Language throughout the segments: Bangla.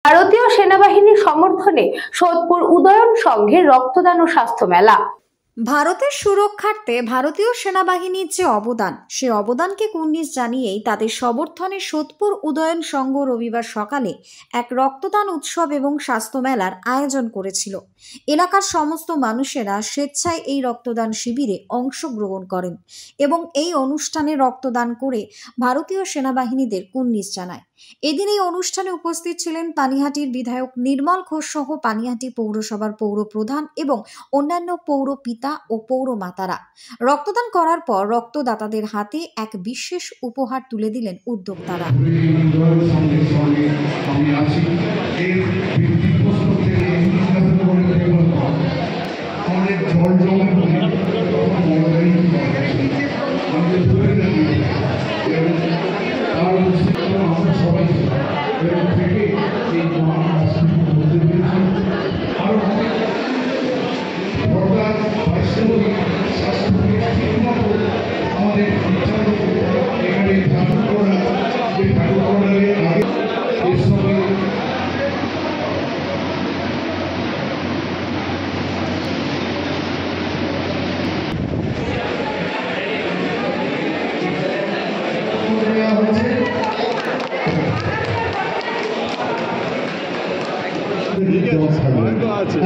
ভারতীয় সেনাবাহিনীর সমর্থনে সোদপুর উদয়ন সংঘের রক্তদান ও স্বাস্থ্য মেলা। ভারতের সুরক্ষার্থে ভারতীয় সেনাবাহিনীর যে অবদান, সে অবদানকে কুর্নিশ জানিয়েই তাদের সমর্থনে সোদপুর উদয়ন সংঘ রবিবার সকালে এক রক্তদান উৎসব এবং স্বাস্থ্য মেলার আয়োজন করেছিল। এলাকার সমস্ত মানুষেরা স্বেচ্ছায় এই রক্তদান শিবিরে অংশগ্রহণ করেন এবং এই অনুষ্ঠানে রক্তদান করে ভারতীয় সেনাবাহিনীদের কুর্নিশ জানায়। এদিন এই অনুষ্ঠানে উপস্থিত ছিলেন পানিহাটির বিধায়ক নির্মল ঘোষ সহ পানিহাটি পৌরসভার পৌর প্রধান এবং অন্যান্য পৌর পিতা ও পৌর মাতারা। রক্তদান করার পর রক্তদাতাদের হাতে এক বিশেষ উপহার তুলে দিলেন উদ্যোক্তারা।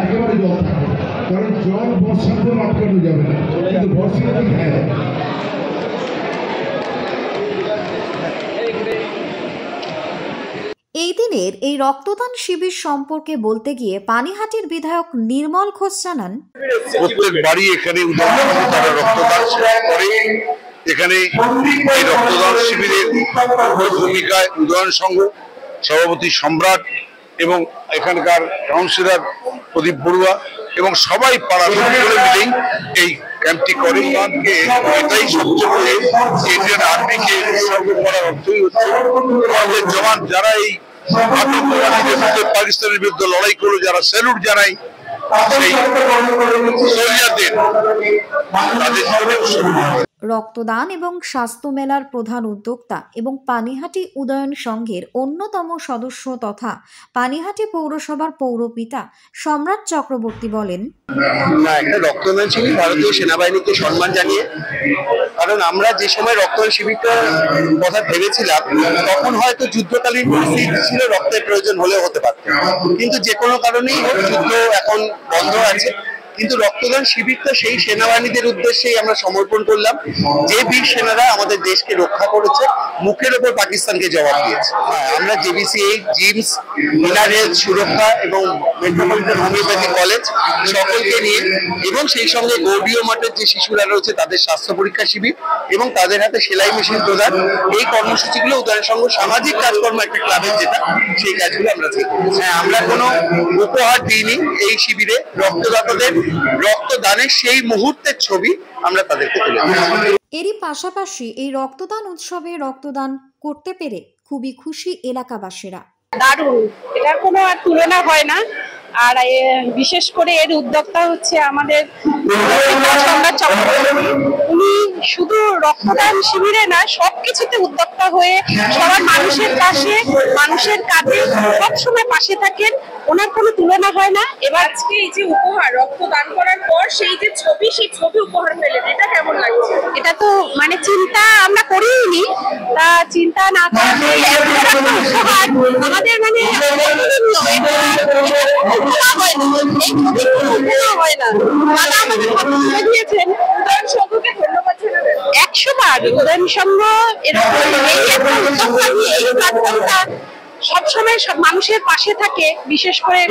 একেবারে জল থাকবে, কারণ জল বর্ষাতে আটকানো যাবে না, কিন্তু বর্ষাতে হ্যাঁ। এই দিনের এই রক্তদান শিবির সম্পর্কে বলতে গিয়ে পানিহাটির বিধায়ক নির্মল ঘোষ জানান, প্রত্যেক বাড়ি এখানে তারা রক্তদান করে। এখানে এই রক্তদান শিবিরের ভূমিকায় উদয়ন সংঘ সভাপতি সম্রাট এবং এখানকার কাউন্সিলর প্রদীপ বড়ুয়া এবং সবাই পাড়া মিলেই এই ক্যাম্পটি করে। এটাই সবচেয়ে ইন্ডিয়ান আর্মিকে উৎসর্গ করার অর্থই হচ্ছে আমাদের জওয়ান যারা এই আতঙ্কবাদীদের বিরুদ্ধে পাকিস্তানের বিরুদ্ধে লড়াই করলো, যারা স্যালুট জানাই সেই সোলজারদের তাদের রক্তদান এবং স্বাস্থ্য মেলার প্রধান উদ্যোক্তা এবং পানিহাটি উদয়ন সংঘের অন্যতম সদস্য তথা পানিহাটি পৌরসভার পৌরপিতা সম্রাট চক্রবর্তী বলেন, একটা রক্তদান শিবির ভারতীয় সেনাবাহিনীকে সম্মান জানিয়ে, কারণ আমরা যে সময় রক্তদান শিবিরটার কথা ভেবেছিলাম তখন হয়তো যুদ্ধকালীন পরিস্থিতি ছিল, রক্তের প্রয়োজন হলেও হতে পারত, কিন্তু যে কোনো কারণেই যুদ্ধ এখন বন্ধ আছে। কিন্তু রক্তদান শিবিরটা সেই সেনাবাহিনীদের উদ্দেশ্যেই আমরা সমর্পণ করলাম যে বীর সেনারা আমাদের দেশকে রক্ষা করেছে, মুখের ওপর পাকিস্তানকে জবাব দিয়েছে। আমরা জেবিসি-8, জিমস, ইনার হেলথ সুরক্ষা এবং মেট্রোপলিটন হোমিওপ্যাথি কলেজ সকলকে নিয়ে এবং সেই সঙ্গে গৌড়ীয় মঠের যে শিশুরা রয়েছে তাদের স্বাস্থ্য পরীক্ষা শিবির এবং তাদের হাতে সেলাই মেশিন প্রদান, এই কর্মসূচিগুলো উদয়ন সংঘ সামাজিক কাজকর্ম একটা ক্লাবের যেটা, সেই কাজগুলো আমরা ঠিক করেছি। আমরা কোনো উপহার দিইনি এই শিবিরে, রক্তদাতাদের রক্তদানের সেই মুহূর্তের ছবি আমরা তাদেরকে তুলে দিই। এরই পাশাপাশি এই রক্তদান উৎসবে রক্তদান করতে পেরে খুবই খুশি এলাকাবাসীরা। দারুণ, এটার কোনো আর তুলনা হয় না। আর বিশেষ করে এর উদ্যোক্তা হচ্ছে আমাদের সম্রাট চক্রবর্তী। উনি শুধু রক্তদান শিবিরে না, সবকিছুতে উদ্যোক্তা হয়ে সবার মানুষের পাশে, মানুষের কাজে সবসময় পাশে থাকেন। ওনার কোনো তুলনা হয় না। এবার আজকে এই যে উপহার, রক্তদান করার পর সেই যে ছবি, সেই ছবি উপহার পেলেন, এটা কেমন লাগছে? এটা তো মানে চিন্তা আমরা করিনি, তা চিন্তা না করে উপহার আমাদের মানে হয় না। দাদা আমাদের দিয়েছেন, উদয়ন সংঘকে ধন্যবাদ জানাবেন 100 বার। উদয়ন সংঘ সবসময় সব মানুষের পাশে থাকে, বিশেষ করে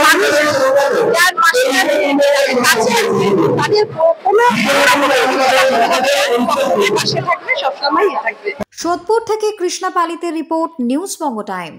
মানুষ যার পাশে আছে, তাদের কোনো পাশে থাকবে, সবসময় থাকবে। সোদপুর থেকে কৃষ্ণা পালিতের রিপোর্ট, নিউজ বঙ্গ টাইম।